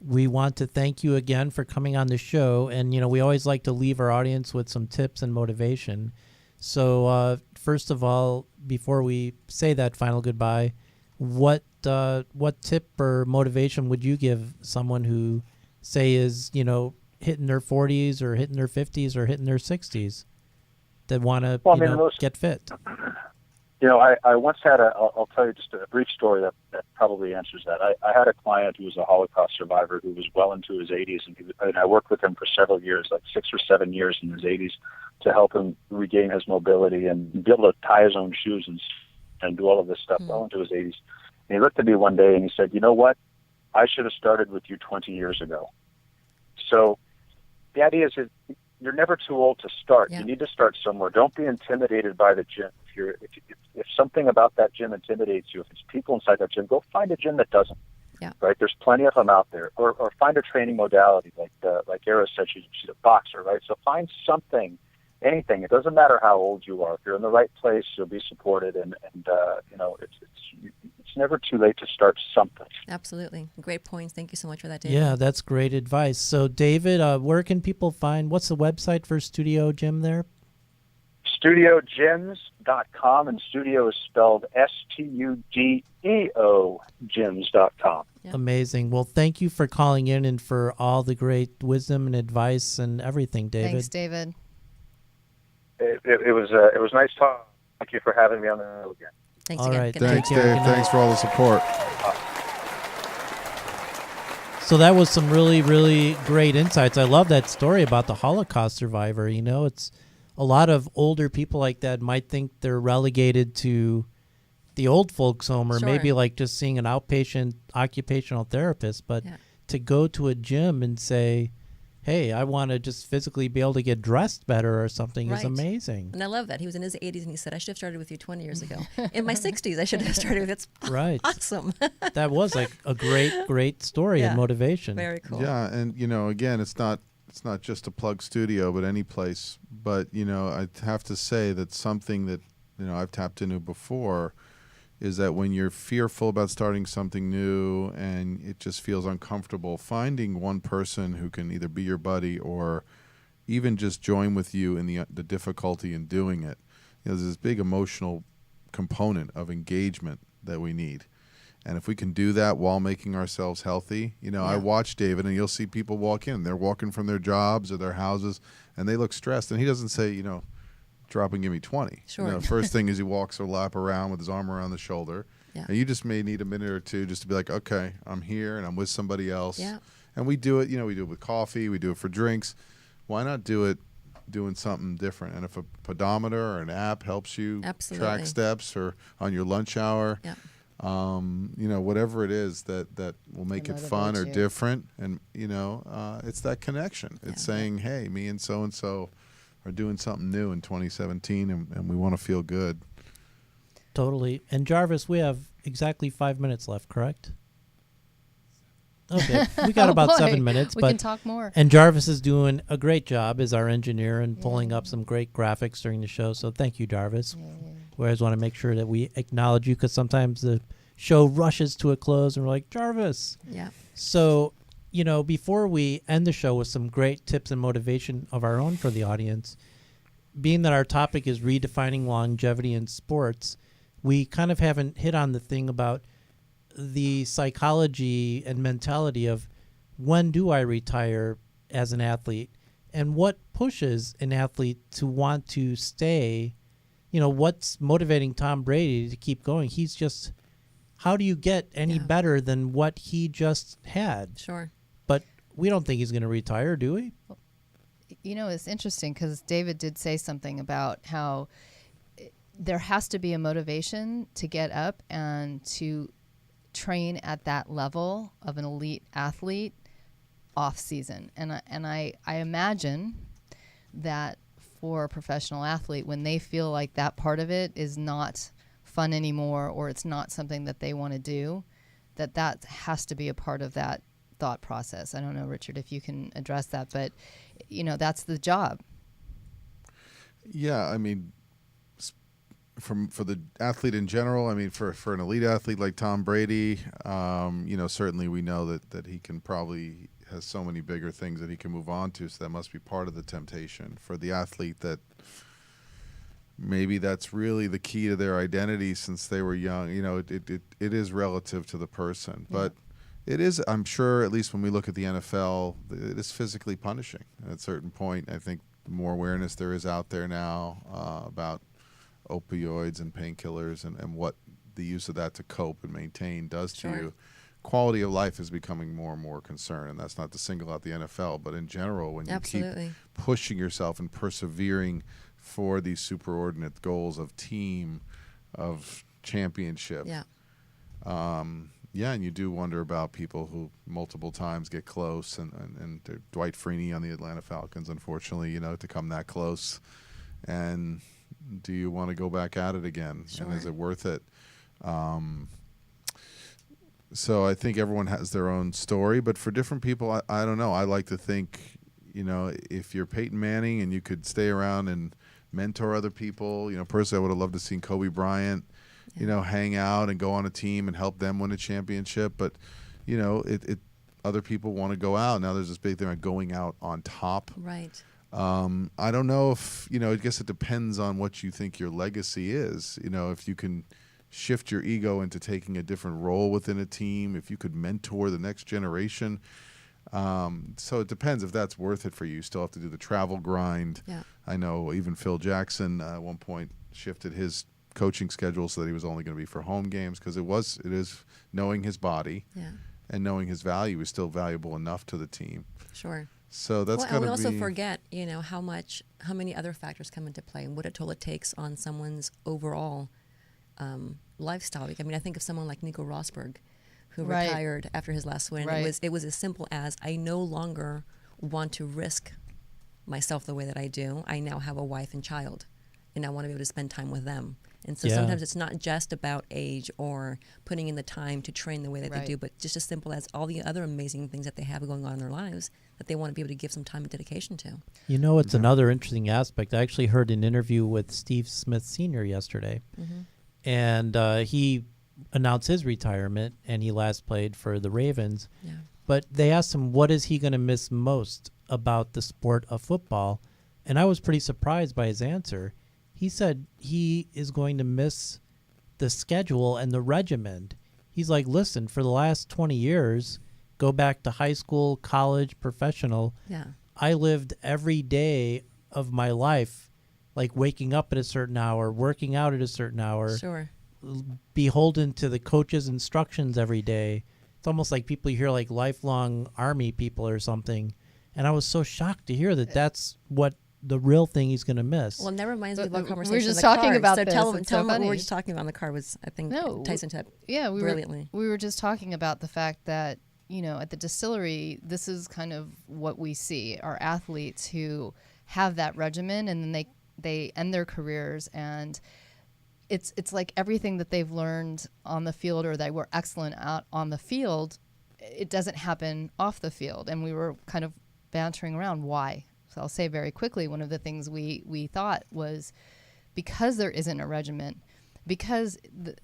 we want to thank you again for coming on the show. And, we always like to leave our audience with some tips and motivation. So first of all, before we say that final goodbye, what tip or motivation would you give someone who, say, is, hitting their 40s or hitting their 50s or hitting their 60s? That want to get fit? I once had I'll tell you just a brief story that probably answers that. I had a client who was a Holocaust survivor who was well into his 80s, and I worked with him for several years, like 6 or 7 years in his 80s, to help him regain his mobility and be able to tie his own shoes and do all of this stuff well into his 80s. And he looked at me one day and he said, "You know what? I should have started with you 20 years ago." So the idea is that you're never too old to start. You need to start somewhere. Don't be intimidated by the gym. If something about that gym intimidates you, if it's people inside that gym, go find a gym that doesn't. Right? There's plenty of them out there. Or find a training modality like Eira said. She's a boxer, right? So find something, anything. It doesn't matter how old you are. If you're in the right place, you'll be supported, and it's never too late to start something. Absolutely. Great points. Thank you so much for that, David. Yeah, that's great advice. So, David, where can people find, what's the website for Studio Gym there? StudioGyms.com, and studio is spelled STUDEO gyms.com. Yeah. Amazing. Well, thank you for calling in and for all the great wisdom and advice and everything, David. Thanks, David. It was nice talking. Thank you for having me on the show again. Thanks all again. right. Thanks, Dave. Thanks for all the support. So that was some really, really great insights. I love that story about the Holocaust survivor. It's a lot of older people like that might think they're relegated to the old folks home or maybe like just seeing an outpatient occupational therapist. But to go to a gym and say, hey, I want to just physically be able to get dressed better or something is amazing. And I love that. He was in his 80s and he said, I should have started with you 20 years ago. In my 60s, I should have started with you. That's awesome. That was like a great story and motivation. Very cool. Yeah, and, again, it's not just to plug Studio, but any place. But, I have to say that something that, I've tapped into before is that when you're fearful about starting something new and it just feels uncomfortable, finding one person who can either be your buddy or even just join with you in the difficulty in doing it. There's this big emotional component of engagement that we need. And if we can do that while making ourselves healthy, I watch David, and you'll see people walk in. They're walking from their jobs or their houses, and they look stressed. And he doesn't say, drop and give me 20. Sure. First thing is he walks a lap around with his arm around the shoulder. Yeah. And you just may need a minute or two just to be like, okay, I'm here and I'm with somebody else. Yeah. And we do it, we do it with coffee, we do it for drinks. Why not do it doing something different? And if a pedometer or an app helps you track steps, or on your lunch hour, whatever it is that will make it fun or different. And, it's that connection. It's saying, hey, me and so are doing something new in 2017, and we want to feel good. Totally. And Jarvis, we have exactly 5 minutes left, correct? Okay, we got about 7 minutes. We can talk more. And Jarvis is doing a great job as our engineer and pulling up some great graphics during the show. So thank you, Jarvis. We always want to make sure that we acknowledge you, because sometimes the show rushes to a close and we're like, Jarvis. Yeah. So, before we end the show with some great tips and motivation of our own for the audience, being that our topic is redefining longevity in sports, we kind of haven't hit on the thing about the psychology and mentality of, when do I retire as an athlete, and what pushes an athlete to want to stay. What's motivating Tom Brady to keep going? How do you get any better than what he just had? Sure. But we don't think he's going to retire, do we? It's interesting, because David did say something about how there has to be a motivation to get up and to train at that level of an elite athlete off season. And I imagine that for a professional athlete, when they feel like that part of it is not fun anymore, or it's not something that they want to do, that has to be a part of that thought process. I don't know, Richard, if you can address that, but that's the job. Yeah, I mean, for the athlete in general, I mean, for an elite athlete like Tom Brady, certainly we know that he can probably has so many bigger things that he can move on to, so that must be part of the temptation. For the athlete, that maybe that's really the key to their identity since they were young. It is relative to the person, but it is, I'm sure, at least when we look at the NFL, it is physically punishing. At a certain point, I think the more awareness there is out there now about opioids and painkillers and what the use of that to cope and maintain does to you, quality of life is becoming more and more concern. And that's not to single out the NFL, but in general, when you keep pushing yourself and persevering for these superordinate goals of team, of championship. And you do wonder about people who multiple times get close, and Dwight Freeney on the Atlanta Falcons, unfortunately, to come that close. And do you want to go back at it again? And is it worth it? So I think everyone has their own story, but for different people, I don't know. I like to think, if you're Peyton Manning and you could stay around and mentor other people, personally, I would have loved to see Kobe Bryant, hang out and go on a team and help them win a championship. But, other people want to go out. Now there's this big thing about going out on top. Right. I don't know if, I guess it depends on what you think your legacy is. If you can shift your ego into taking a different role within a team, if you could mentor the next generation. So it depends if that's worth it for you. You still have to do the travel grind. Yeah. I know even Phil Jackson at one point shifted his coaching schedule so that he was only going to be for home games, because it is knowing his body and knowing his value is still valuable enough to the team. Sure. So that's and we also forget, how many other factors come into play and what a toll it takes on someone's overall lifestyle. I mean, I think of someone like Nico Rosberg, who retired after his last win. It was as simple as, I no longer want to risk myself the way that I do. I now have a wife and child, and I want to be able to spend time with them. And so sometimes it's not just about age or putting in the time to train the way that they do, but just as simple as all the other amazing things that they have going on in their lives that they want to be able to give some time and dedication to. It's another interesting aspect. I actually heard an interview with Steve Smith Sr. yesterday, and he announced his retirement, and he last played for the Ravens. Yeah. But they asked him, what is he going to miss most about the sport of football? And I was pretty surprised by his answer. He said he is going to miss the schedule and the regimen. He's like, listen, for the last 20 years, go back to high school, college, professional. Yeah. I lived every day of my life, like waking up at a certain hour, working out at a certain hour, Sure. beholden to the coach's instructions every day. It's almost like people you hear like lifelong Army people or something. And I was so shocked to hear that that's what the real thing he's going to miss. Well, that reminds me of our conversation. We were just in the talking car. about so this. tell It's them so what we funny. were just talking about in the car was, I think, Tyson said brilliantly. We were just talking about the fact that, at the distillery, this is kind of what we see, are athletes who have that regimen and then they end their careers, and it's like everything that they've learned on the field or they were excellent out on the field, it doesn't happen off the field. And we were kind of bantering around why. So I'll say very quickly, one of the things we thought was because there isn't a regimen, because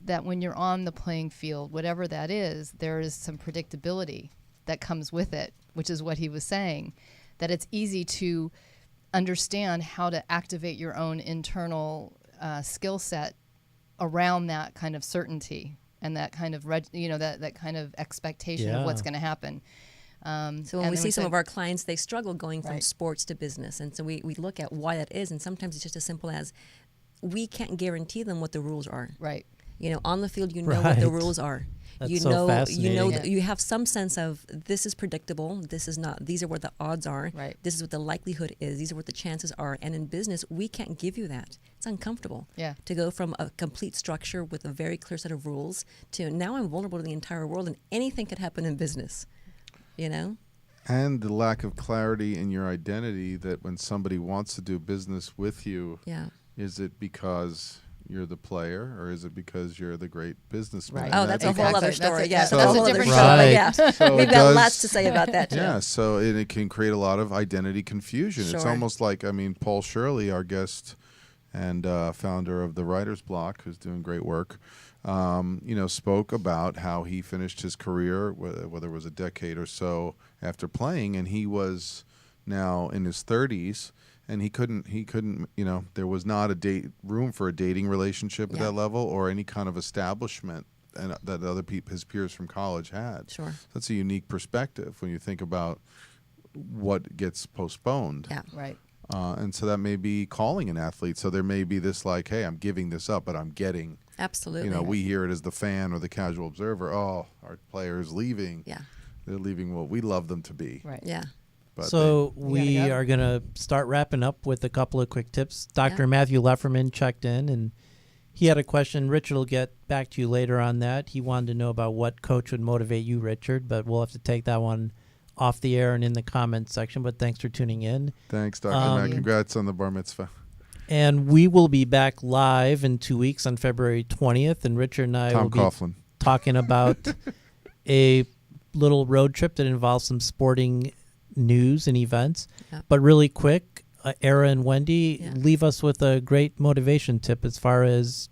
that when you're on the playing field, whatever that is, there is some predictability that comes with it, which is what he was saying, that it's easy to understand how to activate your own internal skill set around that kind of certainty and that kind of that kind of expectation of what's going to happen. So when we see some of our clients, they struggle going from sports to business. And so we look at why that is. And sometimes it's just as simple as we can't guarantee them what the rules are. Right. On the field, what the rules are. That's so fascinating. You have some sense of this is predictable. This is not. These are what the odds are. Right. This is what the likelihood is. These are what the chances are. And in business, we can't give you that. It's uncomfortable. Yeah. To go from a complete structure with a very clear set of rules to now I'm vulnerable to the entire world and anything could happen in business. And the lack of clarity in your identity, that when somebody wants to do business with you, is it because you're the player or is it because you're the great businessman? Right. Oh, that's a whole other story. That's So- a whole other different story. story. Yeah. So We've it got does- lots to say about that too. Yeah, so it can create a lot of identity confusion. It's Sure. almost like, Paul Shirley, our guest and founder of the Writer's Block, who's doing great work, spoke about how he finished his career, whether it was a decade or so after playing, and he was now in his 30s, and he couldn't, there was not room for a dating relationship at that level or any kind of establishment and that other his peers from college had. Sure. That's a unique perspective when you think about what gets postponed. Yeah. Right. And so that may be calling an athlete. So there may be this like, hey, I'm giving this up, but I'm getting. Absolutely. We hear it as the fan or the casual observer. Oh, our player is leaving. Yeah. They're leaving what we love them to be. Right. Yeah. But So we gotta go. are going to start wrapping up with a couple of quick tips. Dr. Matthew Lefferman checked in, and he had a question. Richard will get back to you later on that. He wanted to know about what coach would motivate you, Richard, but we'll have to take that one off the air and in the comments section. But thanks for tuning in. Thanks, Dr. Matt. Congrats on the bar mitzvah. And we will be back live in 2 weeks on February 20th, and Richard and I Tom will be Coughlin. talking about a little road trip that involves some sporting news and events. Yep. But really quick, Eira and Wendy, leave us with a great motivation tip as far as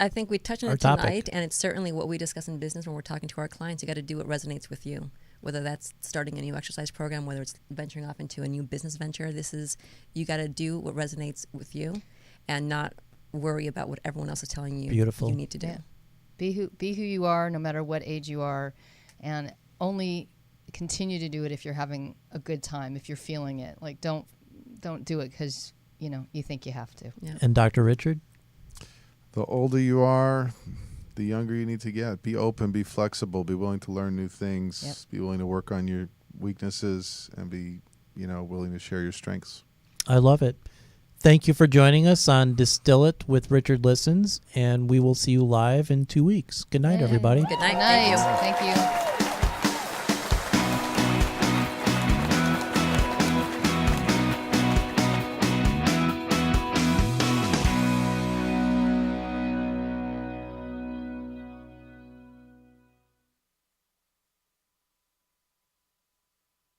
I think we touched on our it topic. tonight, and it's certainly what we discuss in business when we're talking to our clients. You got to do what resonates with you, whether that's starting a new exercise program, whether it's venturing off into a new business venture. You got to do what resonates with you and not worry about what everyone else is telling you Beautiful. you need to do. Yeah. Be who you are, no matter what age you are, and only continue to do it if you're having a good time, if you're feeling it. Like don't do it because you think you have to. Yeah. And Dr. Richard? The older you are, the younger you need to get. Be open, be flexible, be willing to learn new things, Yep. be willing to work on your weaknesses, and be, willing to share your strengths. I love it. Thank you for joining us on Distill It with Richard Listens, and we will see you live in 2 weeks. Good night, everybody. Good night. Thank you.